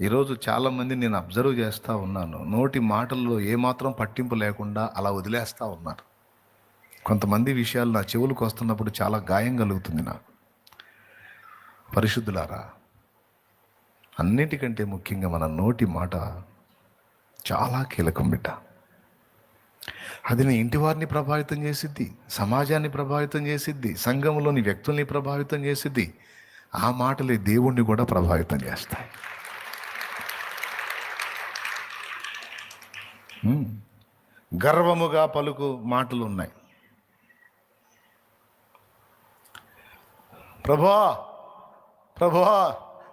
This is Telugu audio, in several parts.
ఈరోజు చాలామంది నేను అబ్జర్వ్ చేస్తూ ఉన్నాను, నోటి మాటల్లో ఏమాత్రం పట్టింపు లేకుండా అలా వదిలేస్తూ ఉన్నారు. కొంతమంది విషయాలు నా చెవులకు వస్తున్నప్పుడు చాలా గాయం కలుగుతుంది నాకు. పరిశుద్ధులారా, అన్నిటికంటే ముఖ్యంగా మన నోటి మాట చాలా కీలకం బిడ్డ. అది నీ ఇంటి వారిని ప్రభావితం చేసిద్ది, సమాజాన్ని ప్రభావితం చేసిద్ది, సంఘంలోని వ్యక్తుల్ని ప్రభావితం చేసిద్ది. ఆ మాటలే దేవుణ్ణి కూడా ప్రభావితం చేస్తాయి. గర్వముగా పలుకు మాటలు ఉన్నాయి. ప్రభువా ప్రభువా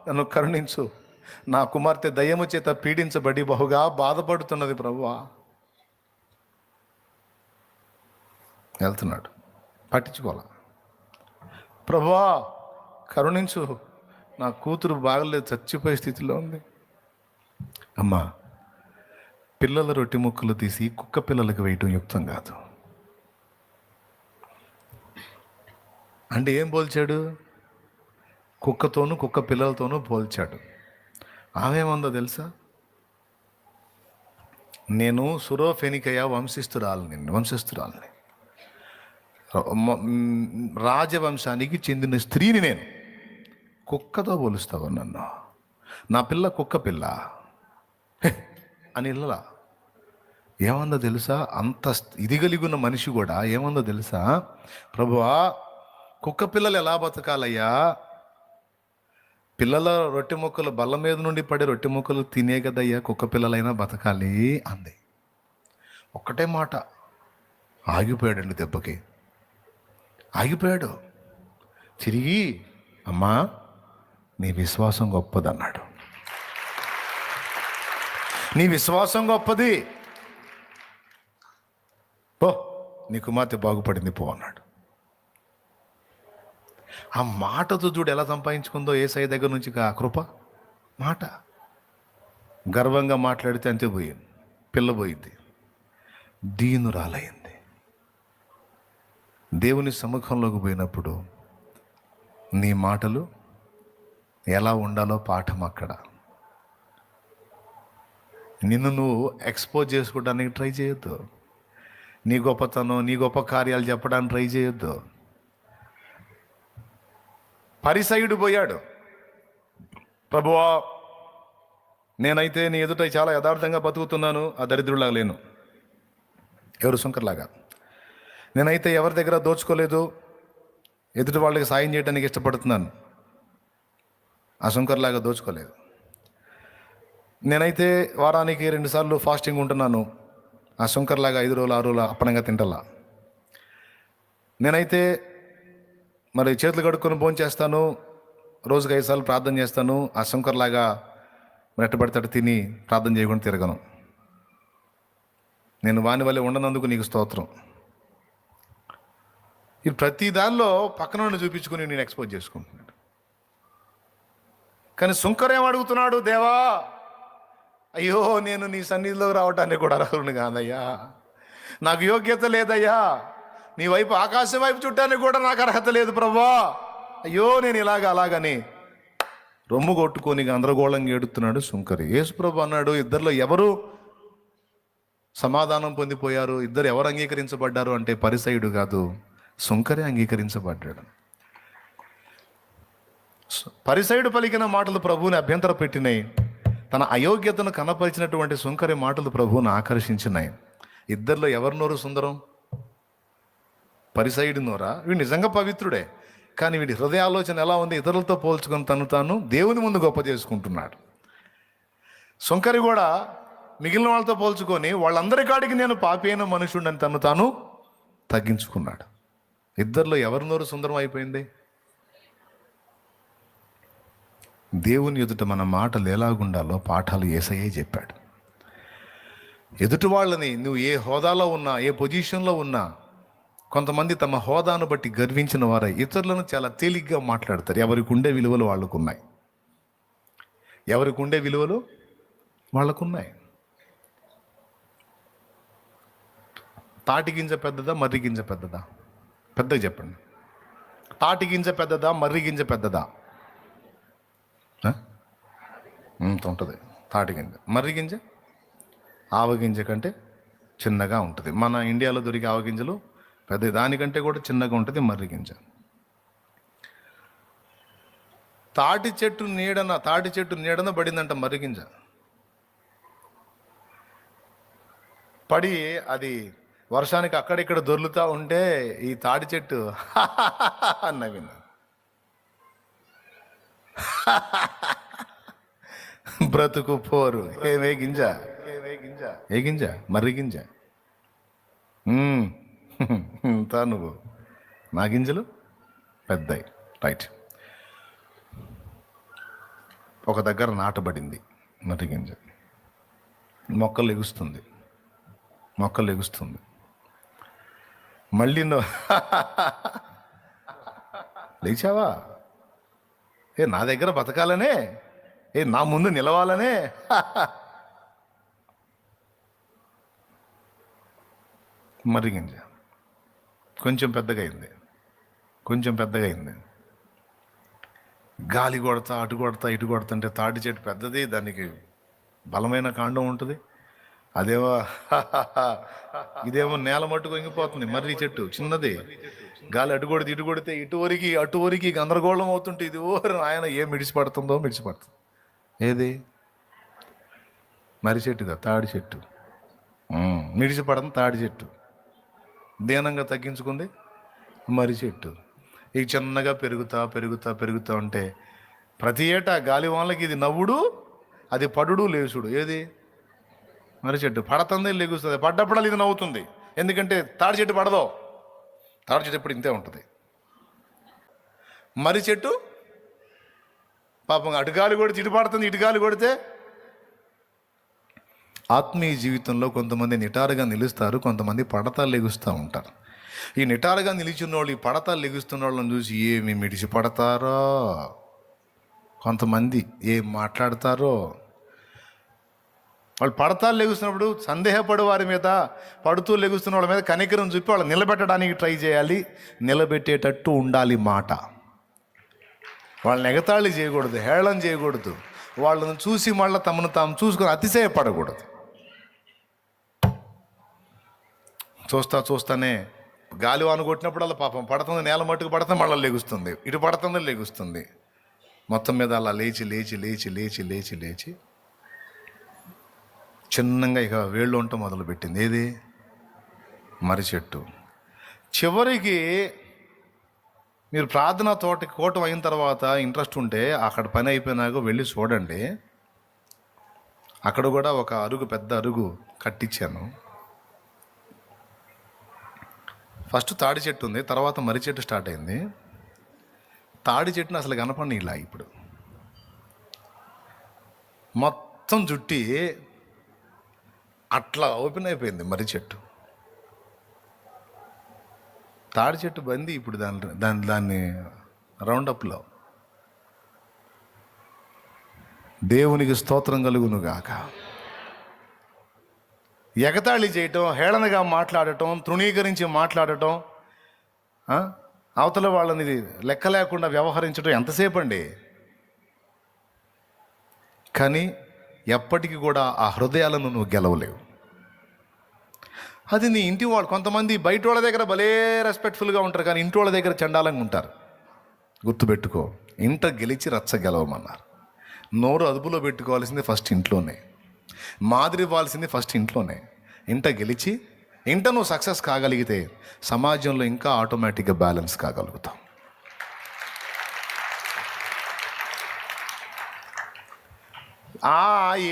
నన్ను కరుణించు, నా కుమార్తె దయ్యము చేత పీడించబడి బహుగా బాధపడుతున్నది ప్రభువా. వెళ్తున్నాడు, పట్టించుకోవాలా. ప్రభువా కరుణించు, నా కూతురు బాగలేదు, చచ్చిపోయే స్థితిలో ఉంది. అమ్మా, పిల్లల రొట్టె ముక్కలు తీసి కుక్క పిల్లలకు వేయటం యుక్తం కాదు. అంటే ఏం పోల్చాడు? కుక్కతోనూ కుక్క పిల్లలతోనూ పోల్చాడు. ఆమెమందో తెలుసా? నేను సురోఫెనికయ వంశస్థురాలని, రాజవంశానికి చెందిన స్త్రీని, నేను కుక్కతో పోలుస్తావు నన్ను? నా పిల్ల కుక్క పిల్ల అని ఇళ్ళలా ఏమందో తెలుసా? అంత ఇది కలిగిన మనిషి కూడా ఏమందో తెలుసా? ప్రభువా, కుక్క పిల్లలు ఎలా బతకాలయ్యా? పిల్లల రొట్టె ముక్కలు, బల్ల మీద నుండి పడే రొట్టె ముక్కలు తినే కదయ్యా కుక్క పిల్లలైనా బతకాలి అంది. ఒక్కటే మాట. ఆగిపోయాడండి, దెబ్బకి ఆగిపోయాడు. తిరిగి, అమ్మా నీ విశ్వాసం గొప్పదన్నాడు. నీ విశ్వాసం గొప్పది, పో, నీ కుమార్తె బాగుపడింది, పో అన్నాడు. ఆ మాటతో చూడు ఎలా సంపాదించుకుందో యేసయ్య దగ్గర నుంచి ఆ కృప. మాట గర్వంగా మాట్లాడితే అంతే పోయింది, పిల్ల పోయింది, దీనురాలయ్యింది. దేవుని సముఖంలోకి పోయినప్పుడు నీ మాటలు ఎలా ఉండాలో పాఠం అక్కడ. నిన్ను నువ్వు ఎక్స్పోజ్ చేసుకోవడానికి ట్రై చేయొద్దు. నీ గొప్పతనం, నీ గొప్ప కార్యాలు చెప్పడానికి ట్రై చేయొద్దు. పరిసయుడు పోయాడు, ప్రభువా నేనైతే నీ ఎదుట చాలా యథార్థంగా బతుకుతున్నాను, ఆ దరిద్రులాగా లేను, ఎవరు సుంకర్లాగా. నేనైతే ఎవరి దగ్గర దోచుకోలేదు, ఎదుటి వాళ్ళకి సాయం చేయడానికి ఇష్టపడుతున్నాను, ఆ సుంకర్లాగా దోచుకోలేదు. నేనైతే వారానికి 2 సార్లు ఫాస్టింగ్ ఉంటున్నాను, ఆ శంకర్లాగా 5 రోజులు 6 రోజులు అప్పనంగా తింటలా. నేనైతే మరి చేతులు కడుక్కొని భోజనం చేస్తాను, రోజుకి 5 సార్లు ప్రార్థన చేస్తాను, ఆ శంకర్లాగా రెట్టబడితేట తిని ప్రార్థన చేయకుండా తిరగను. నేను వాని వల్లే ఉండనందుకు నీకు స్తోత్రం. ఇది ప్రతి దానిలో పక్కన నుండి చూపించుకుని నేను ఎక్స్పోజ్ చేసుకుంటున్నాడు. కానీ శంకర్ ఏం అడుగుతున్నాడు? దేవా, అయ్యో నేను నీ సన్నిధిలో రావటానికి కూడా అర్హుని కాదయ్యా, నాకు యోగ్యత లేదయ్యా, నీ వైపు ఆకాశం వైపు చుట్టానికి కూడా నాకు అర్హత లేదు ప్రభువా, అయ్యో నేను అలాగని రొమ్ము కొట్టుకొని గందరగోళంగా ఏడుతున్నాడు శుంకరి. యేసు ప్రభు అన్నాడు, ఇద్దరిలో ఎవరు సమాధానం పొందిపోయారు, ఇద్దరు ఎవరు అంగీకరించబడ్డారు అంటే పరిసయుడు కాదు, శుంకరే అంగీకరించబడ్డాడు. పరిసయుడు పలికిన మాటలు ప్రభువుని అభ్యంతర పెట్టినాయి, తన అయోగ్యతను కనపరిచినటువంటి శుంకరి మాటలు ప్రభువుని ఆకర్షించినాయి. ఇద్దరిలో ఎవరి నోరు సుందరం? పరిసయుడి నోరా? వీడు నిజంగా పవిత్రుడే, కానీ వీడి హృదయాలోచన ఎలా ఉంది? ఇతరులతో పోల్చుకొని తను తాను దేవుని ముందు గొప్ప చేసుకుంటున్నాడు. శుంకరి కూడా మిగిలిన వాళ్ళతో పోల్చుకొని వాళ్ళందరి కాడికి నేను పాపి అయిన మనుషుడని తను తాను తగ్గించుకున్నాడు. ఇద్దరిలో ఎవరి నోరు సుందరం అయిపోయింది? దేవుని ఎదుట మన మాటలు ఎలాగుండాలో పాఠాలు యేసయ్యే చెప్పాడు. ఎదుటి వాళ్ళని నువ్వు ఏ హోదాలో ఉన్నా, ఏ పొజిషన్లో ఉన్నా, కొంతమంది తమ హోదాను బట్టి గర్వించిన వారై ఇతరులను చాలా తేలిగ్గా మాట్లాడతారు. ఎవరికి ఉండే విలువలు వాళ్ళకున్నాయి, ఎవరికి ఉండే విలువలు వాళ్ళకున్నాయి. తాటి గింజ పెద్దదా, మర్రి గింజ పెద్దదా? పెద్దగా చెప్పండి. తాటి గింజ పెద్దదా, మర్రి గింజ పెద్దదా? ఇంత ఉంటుంది తాటి గింజ. మర్రి గింజ ఆవగింజ కంటే చిన్నగా ఉంటుంది. మన ఇండియాలో దొరికే ఆవగింజలు పెద్ద, దానికంటే కూడా చిన్నగా ఉంటుంది మర్రి గింజ. తాటి చెట్టు నీడన పడిందంట మర్రి గింజ. పడి అది వర్షానికి అక్కడిక్కడ దొర్లుతూ ఉంటే ఈ తాటి చెట్టు నవ్వింది. బ్రతుకు పోరు. ఏ గింజ? ఏ గింజ? మర్రి గింజ. తా నువ్వు, నా గింజలు పెద్దయి. రైట్. ఒక దగ్గర నాటబడింది మర్రి గింజ. మొక్కలు ఎగుస్తుంది. మళ్ళీ లేచావా? నా దగ్గర బతకాలనే, నా ముందు నిలవాలనే. మర్రి గింజ కొంచెం పెద్దగా అయింది. గాలి కొడతా, అటు కొడతా, ఇటు కొడతంటే తాటి చెట్టు పెద్దది, దానికి బలమైన కాండం ఉంటుంది. ఇదేమో నేల మట్టు కొంగిపోతుంది. మర్రి చెట్టు చిన్నది, గాలి అటు కొడితే ఇటు కొడితే అటు వరికి గందరగోళం అవుతుంటే ఇది ఆయన ఏం మిడిచిపడుతుందో. ఏది? మర్రి చెట్టుగా తాడి చెట్టు. మిడిచిపడదు తాడి చెట్టు. దీనంగా తగ్గించుకుంది మర్రి చెట్టు. ఇక చిన్నగా పెరుగుతా ఉంటే ప్రతి ఏటా గాలి వాళ్ళకి ఇది నవ్వుడు, అది పడుడు, లేచుడు. ఏది? మర్రి చెట్టు. పడుతుంది, లెగుస్తుంది. పడ్డప్పుడు ఇది నవ్వుతుంది. ఎందుకంటే తాడి చెట్టు పడదో. తాడి చెట్టు ఎప్పుడు ఇంతే ఉంటుంది. మర్రి చెట్టు పాపం అటు గాలి కొడితే ఇటు పడుతుంది, ఇటు గాలి కొడితే. ఆత్మీయ జీవితంలో కొంతమంది నిటారుగా నిలుస్తారు, కొంతమంది పడతాలు లెగుస్తూ ఉంటారు. ఈ నిటారుగా నిలిచిన వాళ్ళు, ఈ పడతాలు లెగుస్తున్న వాళ్ళని చూసి ఏమి మిడిచి పడతారో, కొంతమంది ఏం మాట్లాడతారో. వాళ్ళు పడతాలు లెగుస్తున్నప్పుడు సందేహపడు వారి మీద, పడుతూ లెగుస్తున్న వాళ్ళ మీద కనికరం చూపి వాళ్ళు నిలబెట్టడానికి ట్రై చేయాలి. నిలబెట్టేటట్టు ఉండాలి మాట. వాళ్ళని ఎగతాళి చేయకూడదు, హేళన చేయకూడదు. వాళ్ళని చూసి మళ్ళీ తమను తాము చూసుకొని అతిశయపడకూడదు. చూస్తానే గాలి వాన కొట్టినప్పుడు అలా పాపం పడుతుంది, నేల మట్టుకు పడుతుంది, మళ్ళీ లెగుస్తుంది, ఇటు పడుతుంది, లెగుస్తుంది. మొత్తం మీద అలా లేచి చిన్నంగా ఇక వేళ్ళు ఉండటం మొదలుపెట్టింది. ఏది? మర్రి చెట్టు. చివరికి మీరు ప్రార్థనా కోటం అయిన తర్వాత ఇంట్రెస్ట్ ఉంటే అక్కడ పని అయిపోయినాక వెళ్ళి చూడండి. అక్కడ కూడా ఒక అరుగు, పెద్ద అరుగు కట్టించాను. ఫస్ట్ తాడి చెట్టు ఉంది, తర్వాత మర్రి చెట్టు స్టార్ట్ అయింది. తాడి చెట్టుని అసలు కనపడి ఇలా ఇప్పుడు మొత్తం జుట్టి అట్లా ఓపెన్ అయిపోయింది మర్రి చెట్టు. తాడి చెట్టు బంది ఇప్పుడు దాన్ని రౌండప్లో. దేవునికి స్తోత్రం కలుగును గాక. ఎగతాళి చేయటం, హేళనగా మాట్లాడటం, తృణీకరించి మాట్లాడటం, అవతల వాళ్ళని లెక్క లేకుండా వ్యవహరించడం ఎంతసేపు అండి? కానీ ఎప్పటికీ కూడా ఆ హృదయాలను నువ్వు గెలవలేవు. అది నీ ఇంటి వాళ్ళు. కొంతమంది బయట వాళ్ళ దగ్గర భలే రెస్పెక్ట్ఫుల్గా ఉంటారు, కానీ ఇంటి వాళ్ళ దగ్గర చండాలంగా ఉంటారు. గుర్తుపెట్టుకో, ఇంట గెలిచి రచ్చ గెలవమన్నారు. నోరు అదుపులో పెట్టుకోవాల్సింది ఫస్ట్ ఇంట్లోనే, మాదిరి ఇవ్వాల్సింది ఫస్ట్ ఇంట్లోనే. ఇంట గెలిచి ఇంట నువ్వు సక్సెస్ కాగలిగితే సమాజంలో ఇంకా ఆటోమేటిక్గా బ్యాలెన్స్ కాగలుగుతాం.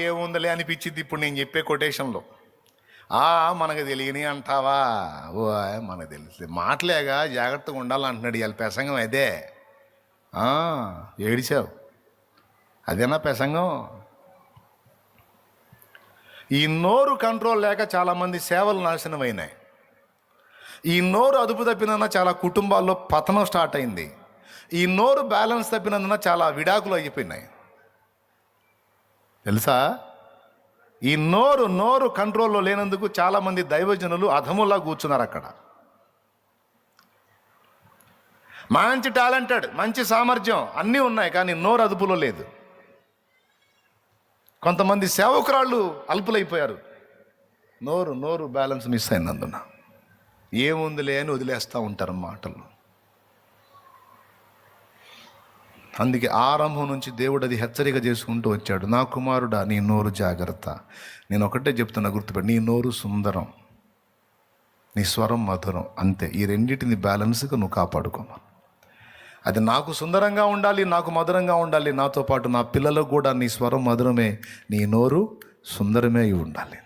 ఏముందలే అనిపించింది ఇప్పుడు నేను చెప్పే కొటేషన్లో. మనకు తెలియని అంటావా? మనకు తెలిసి మాటలేగా, జాగ్రత్తగా ఉండాలంటున్నాడు ఇవాళ ప్రసంగం. అదే ఏడిచావు, అదేనా ప్రసంగం? ఈ నోరు కంట్రోల్ లేక చాలామంది సేవలు నాశనమైనాయి. ఈ నోరు అదుపు తప్పినందున చాలా కుటుంబాల్లో పతనం స్టార్ట్ అయింది. ఈ నోరు బ్యాలెన్స్ తప్పినందున చాలా విడాకులు అయిపోయినాయి. తెలుసా? ఈ నోరు కంట్రోల్లో లేనందుకు చాలామంది దైవజనులు అధములా కూర్చున్నారు. అక్కడ మంచి టాలెంటెడ్, మంచి సామర్థ్యం అన్నీ ఉన్నాయి, కానీ నోరు అదుపులో లేదు. కొంతమంది సేవకురాళ్ళు అల్పులైపోయారు, నోరు బ్యాలెన్స్ మిస్ అయినందున. ఏముందిలే అని వదిలేస్తూ ఉంటారు మాటలు. అందుకే ఆరంభం నుంచి దేవుడు అది హెచ్చరిక చేసుకుంటూ వచ్చాడు. నా కుమారుడా, నీ నోరు జాగ్రత్త. నేను ఒకటే చెప్తున్నా, గుర్తుపెట్టి, నీ నోరు సుందరం, నీ స్వరం మధురం, అంతే. ఈ రెండింటిని బ్యాలెన్స్గా నువ్వు కాపాడుకోమా. అది నాకు సుందరంగా ఉండాలి, నాకు మధురంగా ఉండాలి, నాతో పాటు నా పిల్లలకు కూడా నీ స్వరం మధురమే, నీ నోరు సుందరమే ఉండాలి.